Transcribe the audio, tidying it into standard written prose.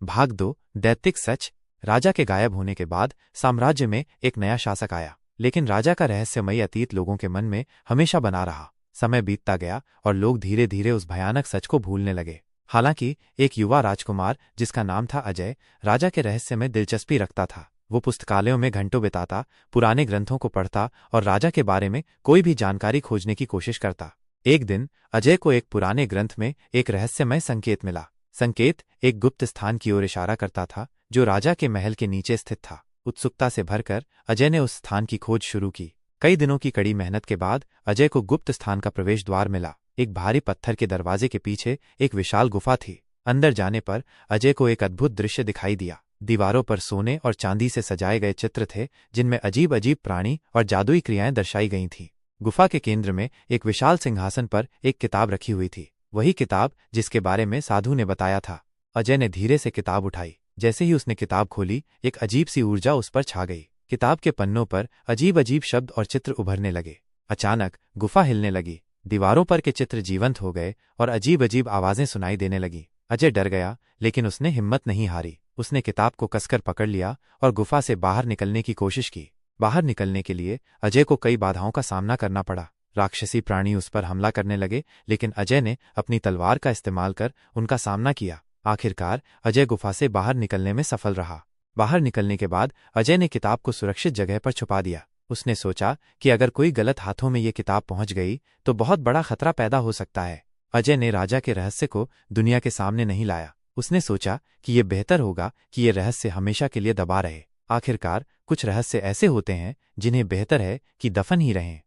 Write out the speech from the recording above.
भाग 2 दैत्तिक सच। राजा के गायब होने के बाद साम्राज्य में एक नया शासक आया, लेकिन राजा का रहस्यमयी अतीत लोगों के मन में हमेशा बना रहा। समय बीतता गया और लोग धीरे धीरे उस भयानक सच को भूलने लगे। हालांकि एक युवा राजकुमार जिसका नाम था अजय, राजा के रहस्य में दिलचस्पी रखता था। वो पुस्तकालयों में घंटों बिताता, पुराने ग्रंथों को पढ़ता और राजा के बारे में कोई भी जानकारी खोजने की कोशिश करता। एक दिन अजय को एक पुराने ग्रंथ में एक रहस्यमय संकेत मिला। संकेत एक गुप्त स्थान की ओर इशारा करता था, जो राजा के महल के नीचे स्थित था। उत्सुकता से भरकर अजय ने उस स्थान की खोज शुरू की। कई दिनों की कड़ी मेहनत के बाद अजय को गुप्त स्थान का प्रवेश द्वार मिला। एक भारी पत्थर के दरवाजे के पीछे एक विशाल गुफा थी। अंदर जाने पर अजय को एक अद्भुत दृश्य दिखाई दिया। दीवारों पर सोने और चांदी से सजाए गए चित्र थे, जिनमें अजीब अजीब प्राणी और जादुई क्रियाएं दर्शाई गई थीं। गुफा के केंद्र में एक विशाल सिंहासन पर एक किताब रखी हुई थी, वही किताब जिसके बारे में साधु ने बताया था। अजय ने धीरे से किताब उठाई। जैसे ही उसने किताब खोली, एक अजीब सी ऊर्जा उस पर छा गई। किताब के पन्नों पर अजीब अजीब शब्द और चित्र उभरने लगे। अचानक गुफा हिलने लगी, दीवारों पर के चित्र जीवंत हो गए और अजीब अजीब आवाजें सुनाई देने लगी। अजय डर गया, लेकिन उसने हिम्मत नहीं हारी। उसने किताब को कसकर पकड़ लिया और गुफा से बाहर निकलने की कोशिश की। बाहर निकलने के लिए अजय को कई बाधाओं का सामना करना पड़ा। राक्षसी प्राणी उस पर हमला करने लगे, लेकिन अजय ने अपनी तलवार का इस्तेमाल कर उनका सामना किया। आखिरकार अजय गुफा से बाहर निकलने में सफल रहा। बाहर निकलने के बाद अजय ने किताब को सुरक्षित जगह पर छुपा दिया। उसने सोचा कि अगर कोई गलत हाथों में ये किताब पहुंच गई तो बहुत बड़ा खतरा पैदा हो सकता है। अजय ने राजा के रहस्य को दुनिया के सामने नहीं लाया। उसने सोचा कि यह बेहतर होगा कि ये रहस्य हमेशा के लिए दबा रहे। आखिरकार कुछ रहस्य ऐसे होते हैं जिन्हें बेहतर है कि दफन ही रहें।